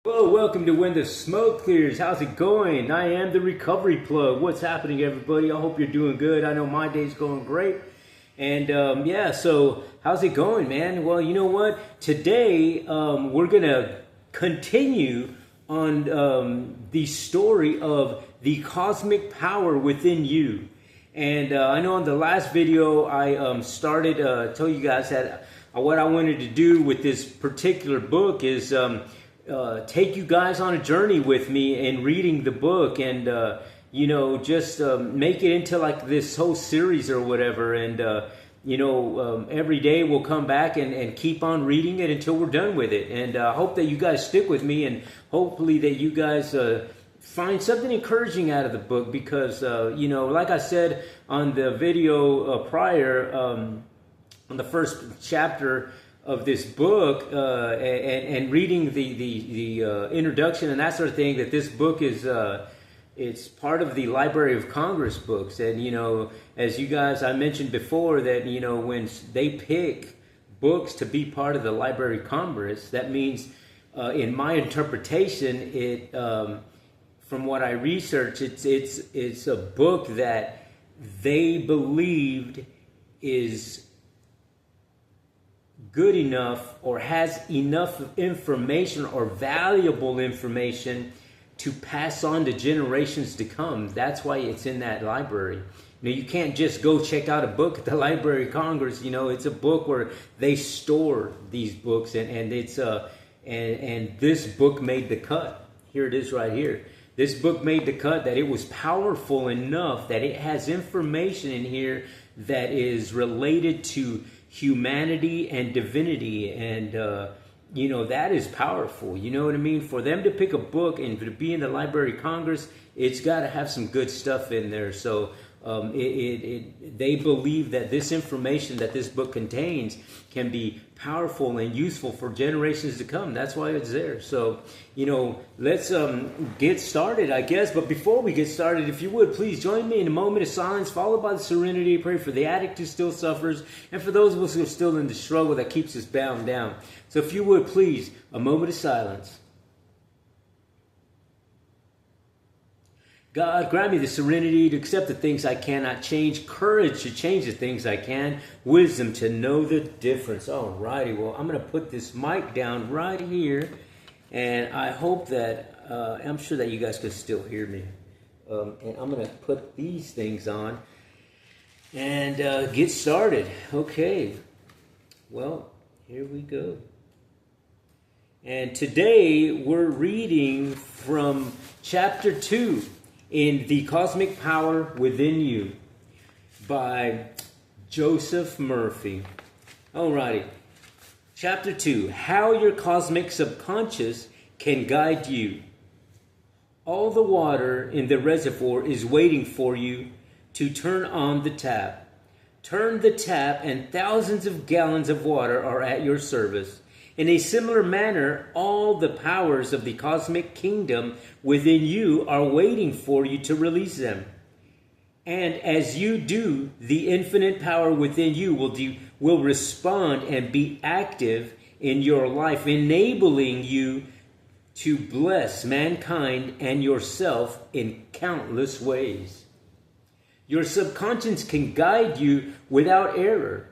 Hello, welcome to When the Smoke Clears. How's it going? I am the Recovery Plug. What's happening, everybody? I hope you're doing good. I know my day's going great. And so how's it going, man? Well, you know what? Today, we're going to continue on the story of the cosmic power within you. And I know in the last video, I told you guys that what I wanted to do with this particular book is take you guys on a journey with me in reading the book and, just make it into like this whole series or whatever. And, every day we'll come back and keep on reading it until we're done with it. And I hope that you guys stick with me and hopefully that you guys find something encouraging out of the book because, like I said on the video prior, on the first chapter of this book and reading the introduction and that sort of thing, that this book is it's part of the Library of Congress books. And as you guys, I mentioned before that when they pick books to be part of the Library of Congress, that means in my interpretation, it from what I researched, it's a book that they believed is good enough or has enough information or valuable information to pass on to generations to come. That's why it's in that library. You can't just go check out a book at the Library of Congress. It's a book where they store these books, and it's and this book made the cut. Here it is right here. This book made the cut, that it was powerful enough that it has information in here that is related to humanity and divinity, and that is powerful. You know what I mean? For them to pick a book and to be in the Library of Congress, it's got to have some good stuff in there. So they believe that this information that this book contains can be powerful and useful for generations to come. That's why it's there. So, let's get started, I guess. But before we get started, if you would, please join me in a moment of silence, followed by the serenity prayer for the addict who still suffers, and for those of us who are still in the struggle that keeps us bound down. So if you would, please, a moment of silence. God, grant me the serenity to accept the things I cannot change, courage to change the things I can, wisdom to know the difference. All righty, well, I'm going to put this mic down right here, and I hope that, I'm sure that you guys can still hear me. And I'm going to put these things on and get started. Okay, well, here we go. And today we're reading from chapter 2. In The Cosmic Power Within You by Joseph Murphy. Alrighty. Chapter 2. How your cosmic subconscious can guide you. All the water in the reservoir is waiting for you to turn on the tap. Turn the tap and thousands of gallons of water are at your service. In a similar manner, all the powers of the cosmic kingdom within you are waiting for you to release them. And as you do, the infinite power within you will respond and be active in your life, enabling you to bless mankind and yourself in countless ways. Your subconscious can guide you without error.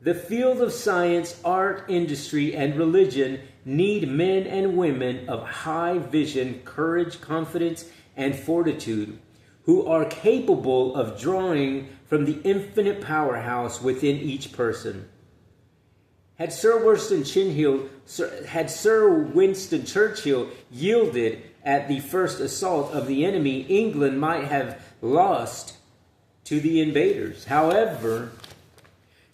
The field of science, art, industry, and religion need men and women of high vision, courage, confidence, and fortitude who are capable of drawing from the infinite powerhouse within each person. Had Sir Winston Churchill yielded at the first assault of the enemy, England might have lost to the invaders. However,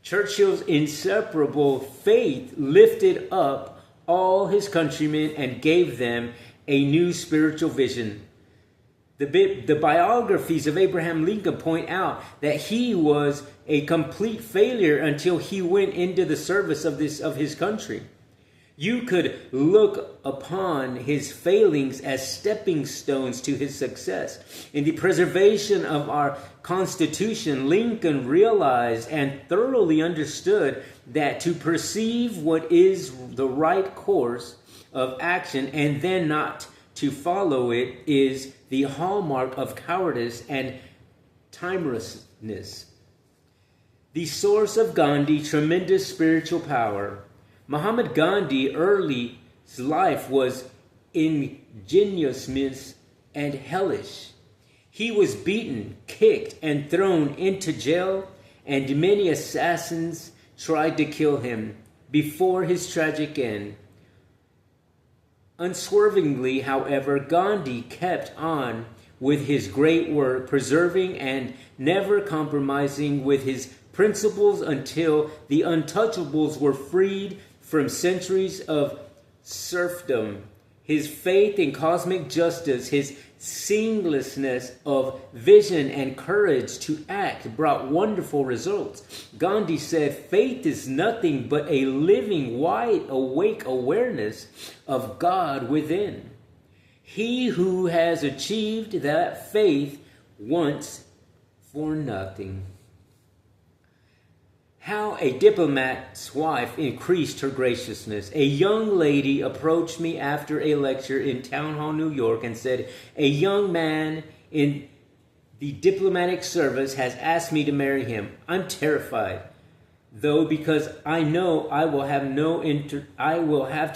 Churchill's inseparable faith lifted up all his countrymen and gave them a new spiritual vision. The biographies of Abraham Lincoln point out that he was a complete failure until he went into the service of his country. You could look upon his failings as stepping stones to his success. In the preservation of our Constitution, Lincoln realized and thoroughly understood that to perceive what is the right course of action and then not to follow it is the hallmark of cowardice and timorousness. The source of Gandhi's tremendous spiritual power. Mahatma Gandhi's early life was ingenuousness and hellish. He was beaten, kicked, and thrown into jail, and many assassins tried to kill him before his tragic end. Unswervingly, however, Gandhi kept on with his great work, preserving and never compromising with his principles until the untouchables were freed from centuries of serfdom. His faith in cosmic justice, his singlessness of vision and courage to act brought wonderful results. Gandhi said, faith is nothing but a living, wide awake awareness of God within. He who has achieved that faith wants for nothing. How a diplomat's wife increased her graciousness. A young lady approached me after a lecture in Town Hall, New York, and said, a young man in the diplomatic service has asked me to marry him. I'm terrified, though, because I know I will have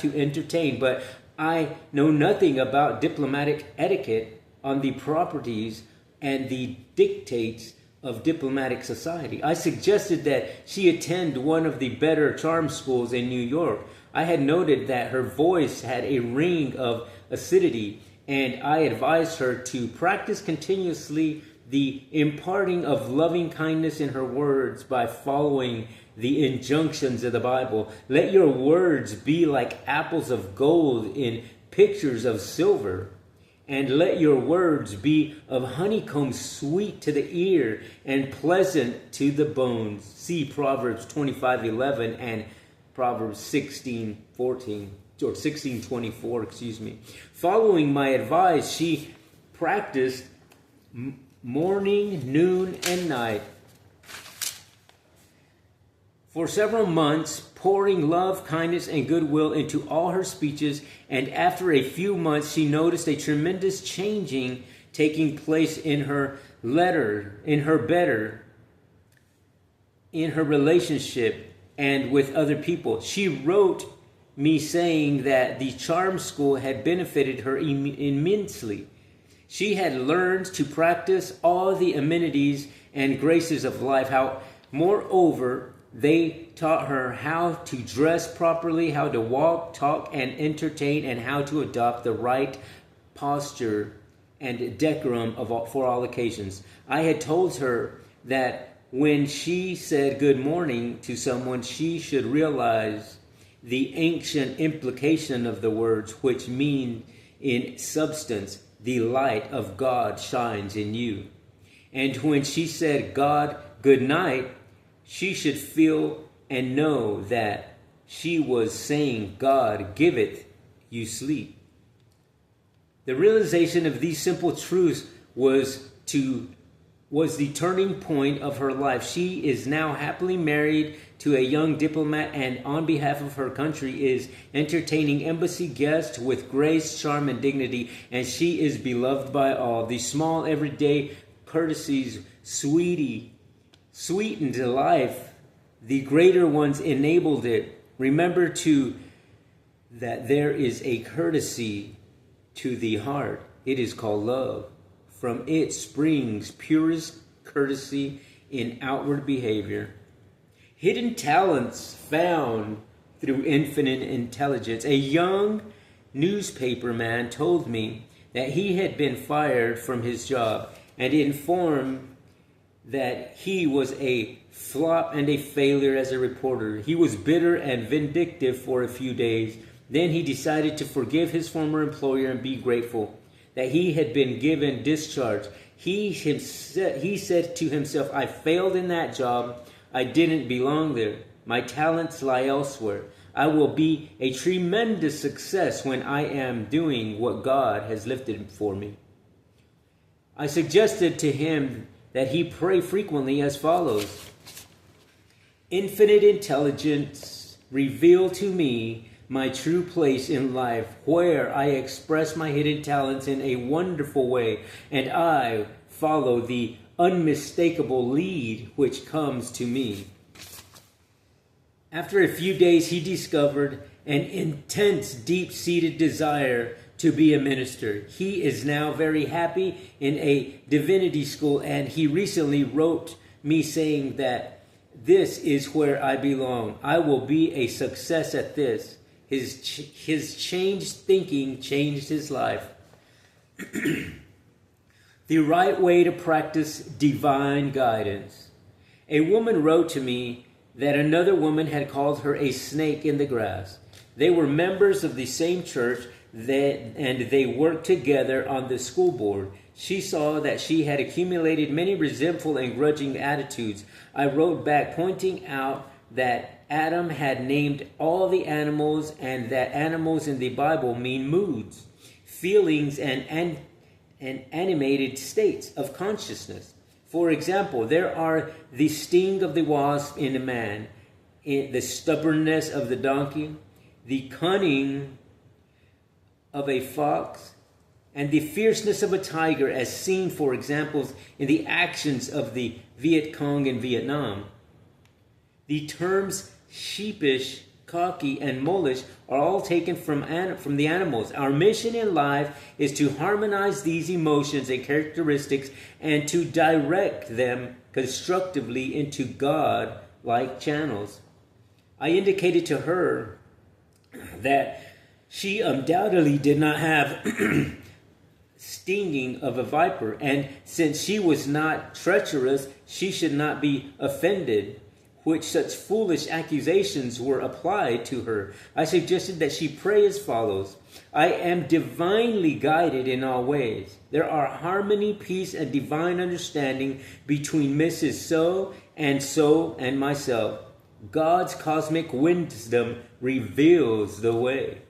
to entertain, but I know nothing about diplomatic etiquette on the proprieties and the dictates of diplomatic society. I suggested that she attend one of the better charm schools in New York. I had noted that her voice had a ring of acidity, and I advised her to practice continuously the imparting of loving kindness in her words by following the injunctions of the Bible. Let your words be like apples of gold in pictures of silver. And let your words be of honeycomb, sweet to the ear and pleasant to the bones. See Proverbs 25:11 and Proverbs 16:14 or 16:24. Following my advice, she practiced morning, noon, and night for several months, pouring love, kindness, and goodwill into all her speeches, and after a few months, she noticed a tremendous changing taking place in her relationship and with other people. She wrote me saying that the charm school had benefited her immensely. She had learned to practice all the amenities and graces of life. Moreover, they taught her how to dress properly, how to walk, talk, and entertain, and how to adopt the right posture and decorum for all occasions. I had told her that when she said good morning to someone, she should realize the ancient implication of the words, which mean in substance, the light of God shines in you. And when she said God, good night, she should feel and know that she was saying, God giveth you sleep. The realization of these simple truths was the turning point of her life. She is now happily married to a young diplomat, and on behalf of her country is entertaining embassy guests with grace, charm, and dignity, and she is beloved by all. The small everyday courtesies sweetened life. The greater ones enabled it. Remember too that there is a courtesy to the heart. It is called love. From it springs purest courtesy in outward behavior. Hidden talents found through infinite intelligence. A young newspaper man told me that he had been fired from his job and informed that he was a flop and a failure as a reporter. He was bitter and vindictive for a few days. Then he decided to forgive his former employer and be grateful that he had been given discharge. He said to himself, I failed in that job. I didn't belong there. My talents lie elsewhere. I will be a tremendous success when I am doing what God has lifted for me. I suggested to him that he pray frequently as follows. Infinite intelligence, reveal to me my true place in life, where I express my hidden talents in a wonderful way, and I follow the unmistakable lead which comes to me. After a few days, he discovered an intense, deep-seated desire to be a minister. He is now very happy in a divinity school, and he recently wrote me saying that this is where I belong. I will be a success at this. His changed thinking changed his life. The right way to practice divine guidance. A woman wrote to me that another woman had called her a snake in the grass. They were members of the same church and they worked together on the school board. She saw that she had accumulated many resentful and grudging attitudes. I wrote back pointing out that Adam had named all the animals and that animals in the Bible mean moods, feelings, and animated states of consciousness. For example, there are the sting of the wasp in a man, the stubbornness of the donkey, the cunning of a fox, and the fierceness of a tiger, as seen, for examples, in the actions of the Viet Cong in Vietnam. The terms sheepish, cocky, and mullish are all taken from the animals. Our mission in life is to harmonize these emotions and characteristics and to direct them constructively into God-like channels. I indicated to her that she undoubtedly did not have stinging of a viper, and since she was not treacherous, she should not be offended, which such foolish accusations were applied to her. I suggested that she pray as follows: I am divinely guided in all ways. There are harmony, peace, and divine understanding between Mrs. So and myself. God's cosmic wisdom reveals the way.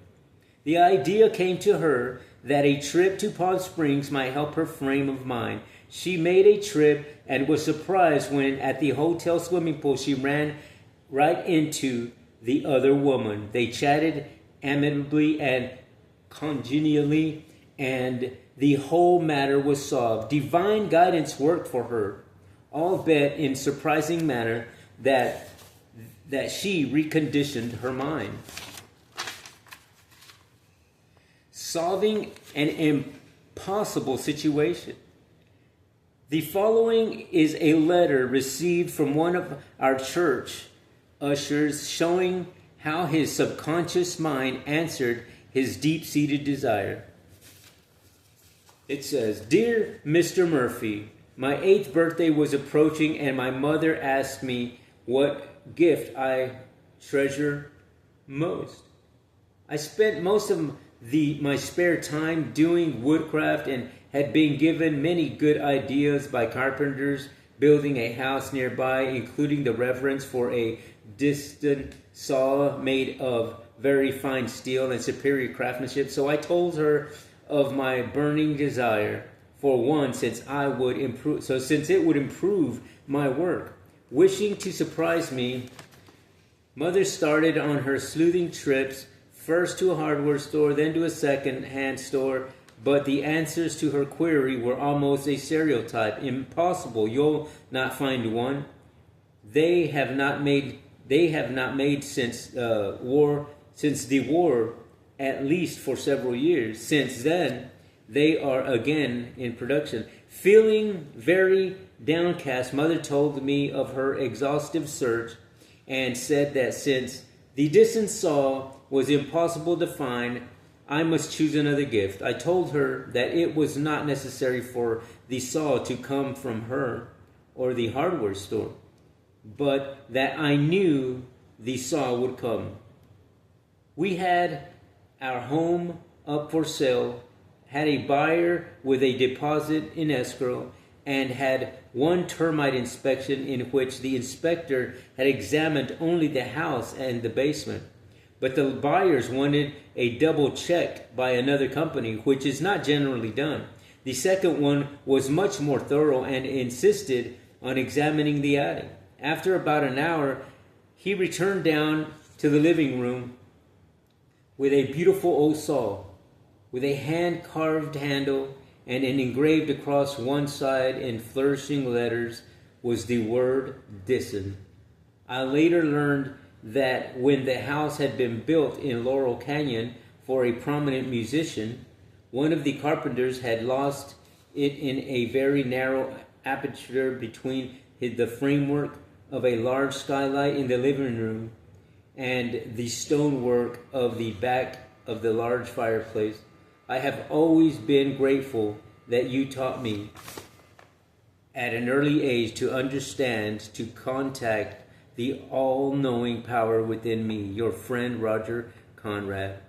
The idea came to her that a trip to Palm Springs might help her frame of mind. She made a trip and was surprised when at the hotel swimming pool she ran right into the other woman. They chatted amicably and congenially, and the whole matter was solved. Divine guidance worked for her, albeit in surprising manner that she reconditioned her mind. Solving an impossible situation. The following is a letter received from one of our church ushers showing how his subconscious mind answered his deep-seated desire. It says, Dear Mr. Murphy, my 8th birthday was approaching and my mother asked me what gift I treasure most. I spent most of my spare time doing woodcraft and had been given many good ideas by carpenters building a house nearby, including the reference for a distant saw made of very fine steel and superior craftsmanship. So I told her of my burning desire for one, since it would improve my work. Wishing to surprise me, Mother started on her sleuthing trips, first to a hardware store, then to a second-hand store, but the answers to her query were almost a stereotype. Impossible, you'll not find one. They have not made since the war, at least for several years. Since then, they are again in production. Feeling very downcast, Mother told me of her exhaustive search and said that since the distant saw was impossible to find, I must choose another gift. I told her that it was not necessary for the saw to come from her or the hardware store, but that I knew the saw would come. We had our home up for sale, had a buyer with a deposit in escrow, and had one termite inspection in which the inspector had examined only the house and the basement. But the buyers wanted a double check by another company, which is not generally done. The second one was much more thorough and insisted on examining the attic. After about an hour, he returned down to the living room with a beautiful old saw, with a hand-carved handle, and engraved across one side in flourishing letters was the word Disson. I later learned that when the house had been built in Laurel Canyon for a prominent musician, one of the carpenters had lost it in a very narrow aperture between the framework of a large skylight in the living room and the stonework of the back of the large fireplace. I have always been grateful that you taught me at an early age to understand, to contact the all-knowing power within me. Your friend, Roger Conrad.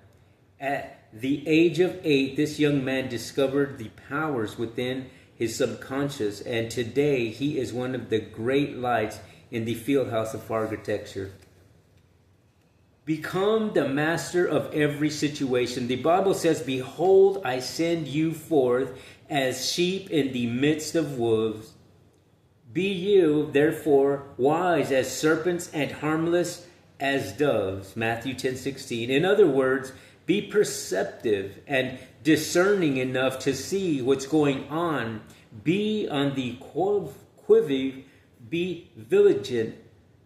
At the age of 8, this young man discovered the powers within his subconscious, and today he is one of the great lights in the field house of architecture. Become the master of every situation. The Bible says, behold, I send you forth as sheep in the midst of wolves. Be you, therefore, wise as serpents and harmless as doves. Matthew 10:16. In other words, be perceptive and discerning enough to see what's going on. Be on the quiver, be vigilant,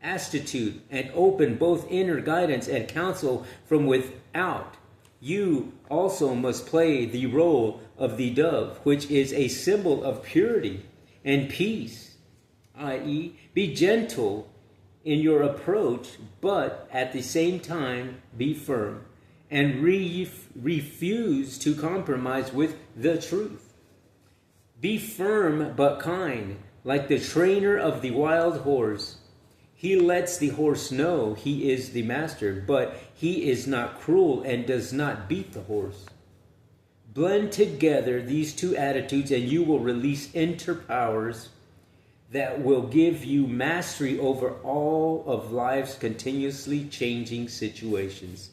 astute, and open both inner guidance and counsel from without. You also must play the role of the dove, which is a symbol of purity and peace, i.e., be gentle in your approach, but at the same time be firm and refuse to compromise with the truth. Be firm but kind, like the trainer of the wild horse. He lets the horse know he is the master, but he is not cruel and does not beat the horse. Blend together these two attitudes and you will release inner powers that will give you mastery over all of life's continuously changing situations.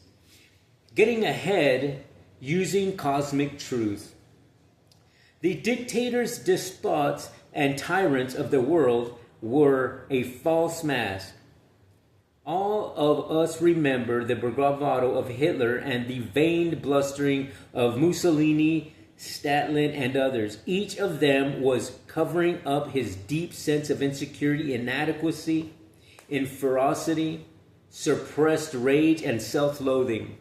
Getting ahead using cosmic truth. The dictators, despots, and tyrants of the world were a false mask. All of us remember the bravado of Hitler and the vain blustering of Mussolini, Stalin, and others. Each of them was covering up his deep sense of insecurity, inadequacy, ferocity, suppressed rage, and self-loathing.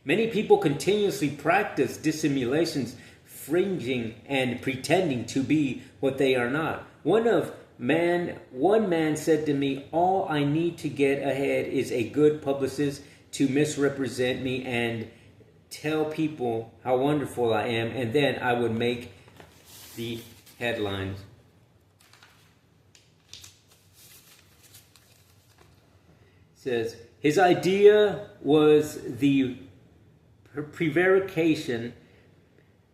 Many people continuously practice dissimulations, fringing and pretending to be what they are not. One man said to me, all I need to get ahead is a good publicist to misrepresent me and tell people how wonderful I am, and then I would make the headlines. It says, his idea was the prevarication,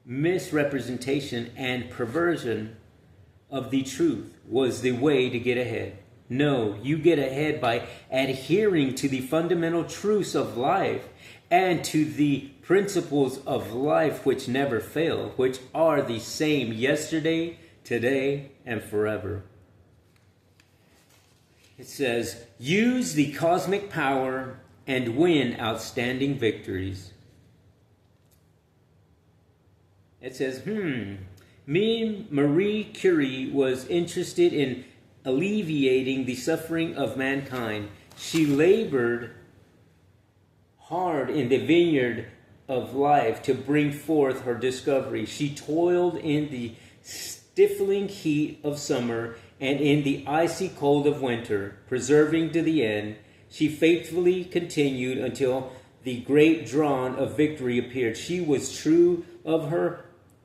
misrepresentation, and perversion of the truth was the way to get ahead. No, you get ahead by adhering to the fundamental truths of life and to the principles of life which never fail, which are the same yesterday, today, and forever. It says, use the cosmic power and win outstanding victories. It says, Marie Curie was interested in alleviating the suffering of mankind. She labored hard in the vineyard of life to bring forth her discovery. She toiled in the stifling heat of summer and in the icy cold of winter, persevering to the end. She faithfully continued until the great dawn of victory appeared. She was true of her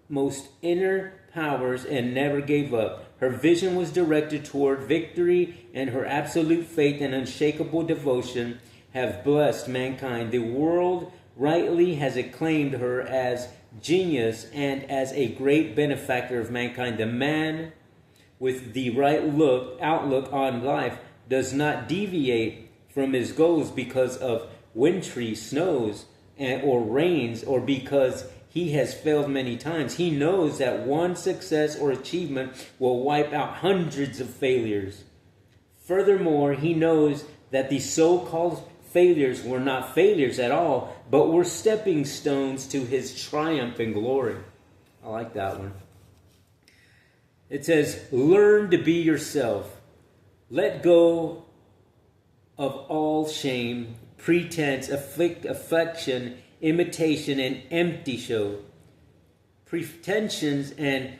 most inner powers and never gave up. Her vision was directed toward victory, and her absolute faith and unshakable devotion have blessed mankind. The world rightly has acclaimed her as genius and as a great benefactor of mankind. The man with the right outlook on life does not deviate from his goals because of wintry snows or rains, or because he has failed many times. He knows that one success or achievement will wipe out hundreds of failures. Furthermore, he knows that the so-called failures were not failures at all, but were stepping stones to his triumph and glory. I like that one. It says, learn to be yourself. Let go of all shame, pretense, affection, imitation, and empty show. Pretensions and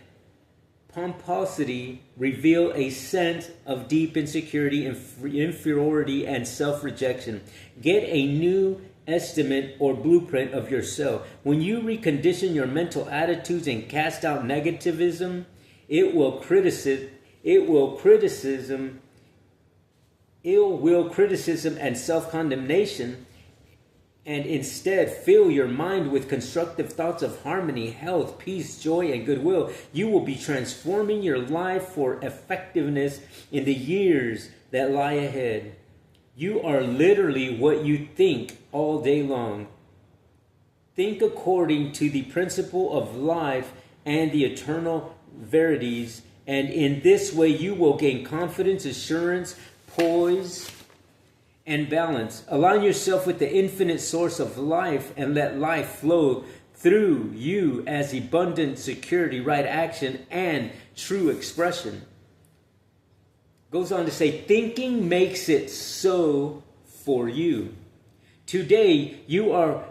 pomposity reveal a sense of deep insecurity, inferiority, and self-rejection. Get a new estimate or blueprint of yourself. When you recondition your mental attitudes and cast out negativism, ill will criticism and self-condemnation, and instead fill your mind with constructive thoughts of harmony, health, peace, joy, and goodwill, you will be transforming your life for effectiveness in the years that lie ahead. You are literally what you think all day long. Think according to the principle of life and the eternal verities, and in this way you will gain confidence, assurance, poise, and balance. Align yourself with the infinite source of life and let life flow through you as abundant security, right action, and true expression. Goes on to say, thinking makes it so for you. Today, you are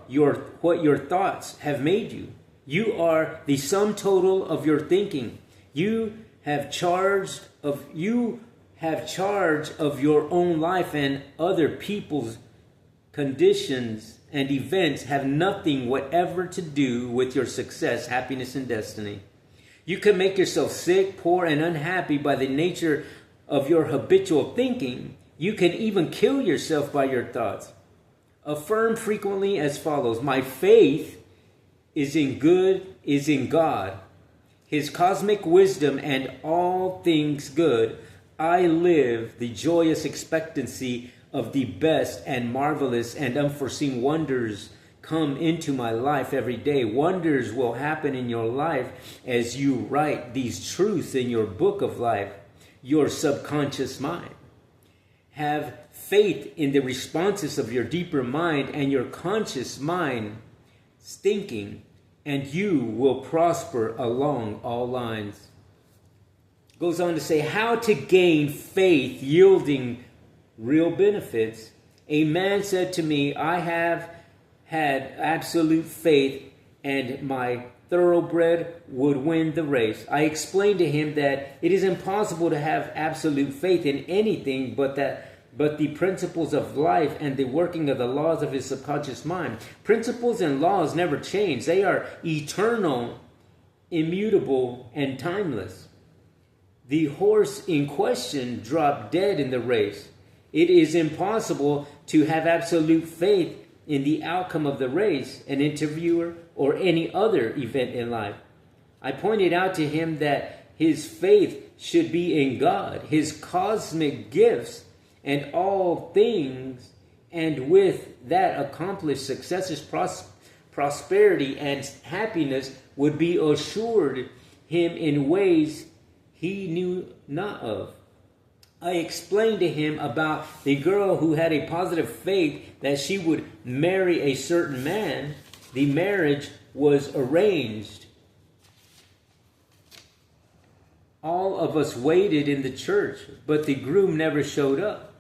what your thoughts have made you. You are the sum total of your thinking. You have charge of your own life, and other people's conditions and events have nothing whatever to do with your success, happiness, and destiny. You can make yourself sick, poor, and unhappy by the nature of your habitual thinking. You can even kill yourself by your thoughts. Affirm frequently as follows: my faith is in God, His cosmic wisdom, and all things good. I live the joyous expectancy of the best and marvelous and unforeseen wonders come into my life every day. Wonders will happen in your life as you write these truths in your book of life, your subconscious mind. Have faith in the responses of your deeper mind and your conscious mind thinking, and you will prosper along all lines. Goes on to say how to gain faith yielding real benefits. A man said to me, I have had absolute faith and my thoroughbred would win the race. I explained to him that it is impossible to have absolute faith in anything but the principles of life and the working of the laws of his subconscious mind. Principles and laws never change. They are eternal, immutable, and timeless. The horse in question dropped dead in the race. It is impossible to have absolute faith in the outcome of the race, an interviewer, or any other event in life. I pointed out to him that his faith should be in God, His cosmic gifts, and all things, and with that accomplished successes, prosperity, and happiness would be assured him in ways he knew not of. I explained to him about the girl who had a positive faith that she would marry a certain man. The marriage was arranged. All of us waited in the church, but the groom never showed up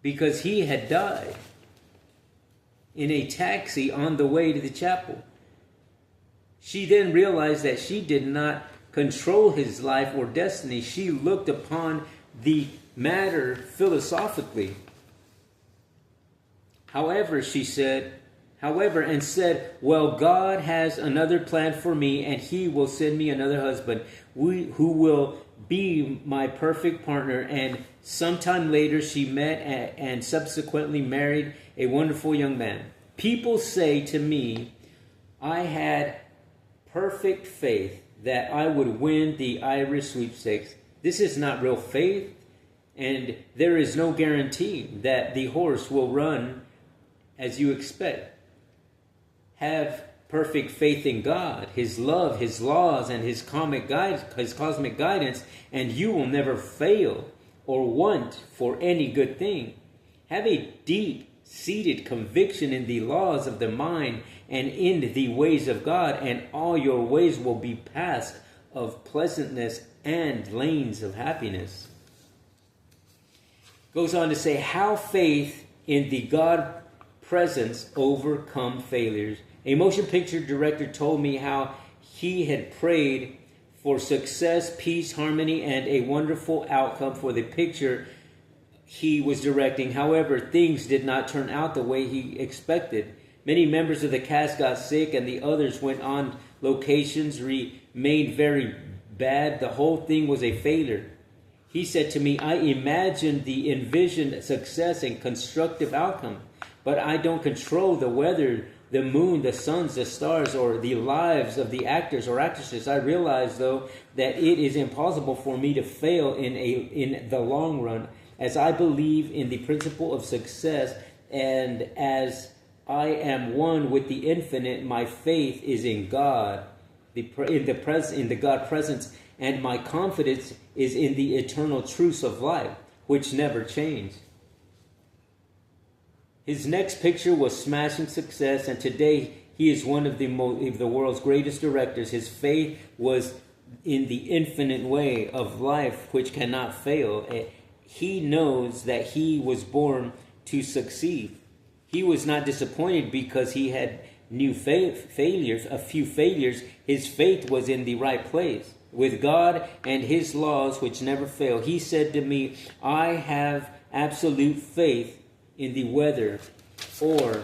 because he had died in a taxi on the way to the chapel. She then realized that she did not control his life or destiny. She looked upon the matter philosophically. However, and said, well, God has another plan for me, and He will send me another husband who will be my perfect partner. And sometime later, she met and subsequently married a wonderful young man. People say to me, I had perfect faith that I would win the Irish sweepstakes. This is not real faith, and there is no guarantee that the horse will run as you expect. Have perfect faith in God, His love, His laws, and His cosmic guidance, and you will never fail or want for any good thing. Have a deep-seated conviction in the laws of the mind and in the ways of God, and all your ways will be paths of pleasantness and lanes of happiness. Goes on to say how faith in the God presence overcome failures. A motion picture director told me how he had prayed for success, peace, harmony, and a wonderful outcome for the picture he was directing. However, things did not turn out the way he expected. Many members of the cast got sick, and the others went on locations, remained very bad. The whole thing was a failure. He said to me, I imagined the envisioned success and constructive outcome, but I don't control the weather, the moon, the suns, the stars, or the lives of the actors or actresses. I realize, though, that it is impossible for me to fail in the long run, as I believe in the principle of success, and as I am one with the infinite, my faith is in God, in the God presence, and my confidence is in the eternal truths of life, which never change. His next picture was smashing success, and today he is one of the world's greatest directors. His faith was in the infinite way of life, which cannot fail. He knows that he was born to succeed. He was not disappointed because he had a few failures. His faith was in the right place with God and his laws, which never fail. He said to me, I have absolute faith in the weather, or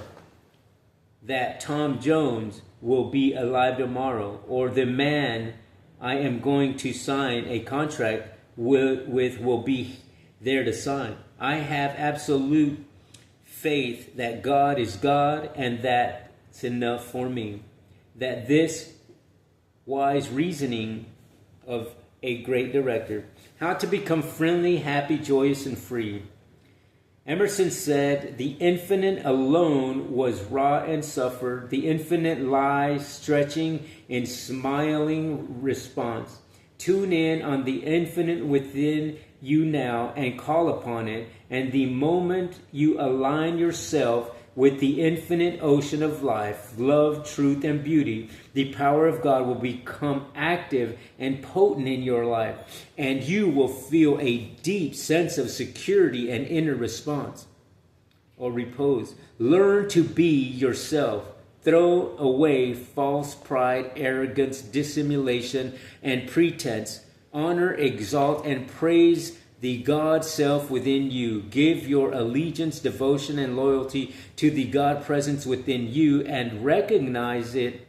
that Tom Jones will be alive tomorrow, or the man I am going to sign a contract with will be there to sign. I have absolute faith that God is God, and that's enough for me. That this wise reasoning of a great director. How to become friendly, happy, joyous, and free. Emerson said, the infinite alone was wrought and suffered. The infinite lies stretching in smiling response. Tune in on the infinite within you now and call upon it. And the moment you align yourself with the infinite ocean of life, love, truth, and beauty, the power of God will become active and potent in your life, and you will feel a deep sense of security and inner response or repose. Learn to be yourself. Throw away false pride, arrogance, dissimulation, and pretense. Honor, exalt, and praise the God self within you. Give your allegiance, devotion, and loyalty to the God presence within you, and recognize it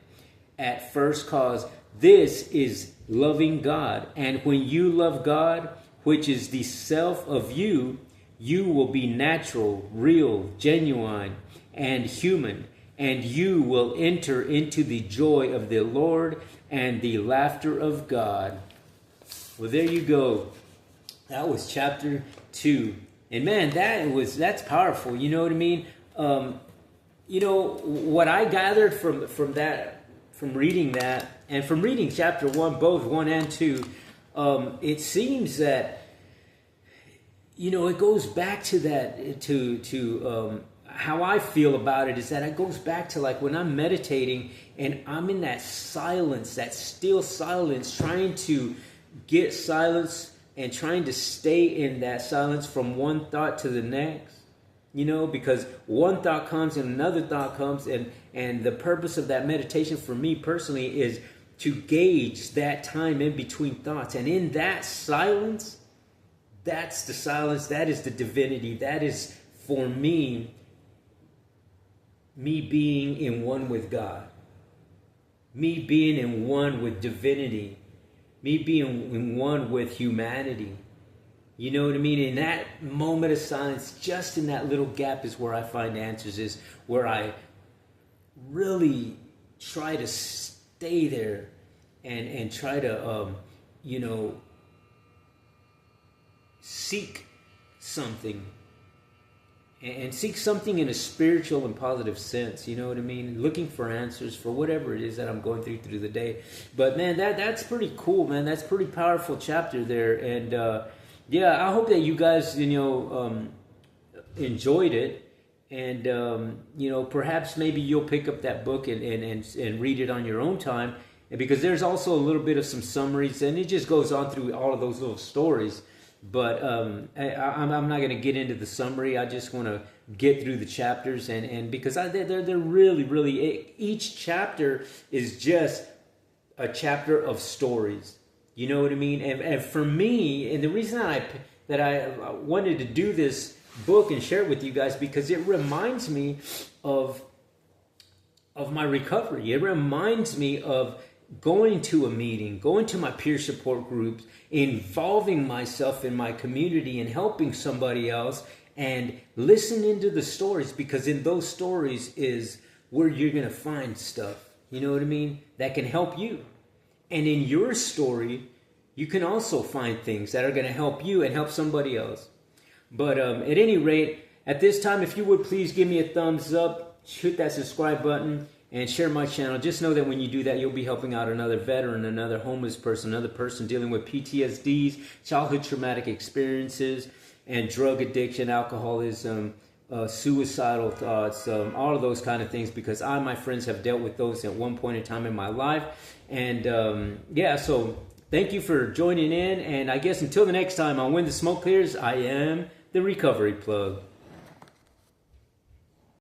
at first cause. This is loving God. And when you love God, which is the self of you, you will be natural, real, genuine, and human. And you will enter into the joy of the Lord and the laughter of God. Well, there you go. That was chapter 2. And man, that's powerful. You know what I mean? What I gathered from that, from reading that, and from reading chapter 1, both 1 and 2, it seems that, it goes back to that, to how I feel about it is that it goes back to like when I'm meditating and I'm in that silence, that still silence, trying to get silence and trying to stay in that silence from one thought to the next, because one thought comes and another thought comes, and the purpose of that meditation for me personally is to gauge that time in between thoughts. And in that silence, that's the silence, that is the divinity, that is for me being in one with God, me being in one with divinity, me being in one with humanity. You know what I mean? In that moment of silence, just in that little gap is where I find answers, is where I really try to stay there and try to, seek something. And seek something in a spiritual and positive sense, you know what I mean? Looking for answers for whatever it is that I'm going through the day. But man, that's pretty cool, man. That's a pretty powerful chapter there. And I hope that you guys, enjoyed it. And, perhaps maybe you'll pick up that book and read it on your own time. And because there's also a little bit of some summaries, and it just goes on through all of those little stories. But I'm not going to get into the summary. I just want to get through the chapters. And because they're really, really, each chapter is just a chapter of stories. You know what I mean? And for me, and the reason that I wanted to do this book and share it with you guys, because it reminds me of my recovery. It reminds me of going to a meeting, going to my peer support groups, involving myself in my community and helping somebody else, and listening to the stories, because in those stories is where you're going to find stuff, you know what I mean, that can help you. And in your story, you can also find things that are going to help you and help somebody else. But at any rate, at this time, if you would please give me a thumbs up, hit that subscribe button, and share my channel. Just know that when you do that, you'll be helping out another veteran, another homeless person, another person dealing with PTSDs, childhood traumatic experiences, and drug addiction, alcoholism, suicidal thoughts, all of those kind of things, because I and my friends have dealt with those at one point in time in my life. And so thank you for joining in. And I guess until the next time on When the Smoke Clears, I am the Recovery Plug.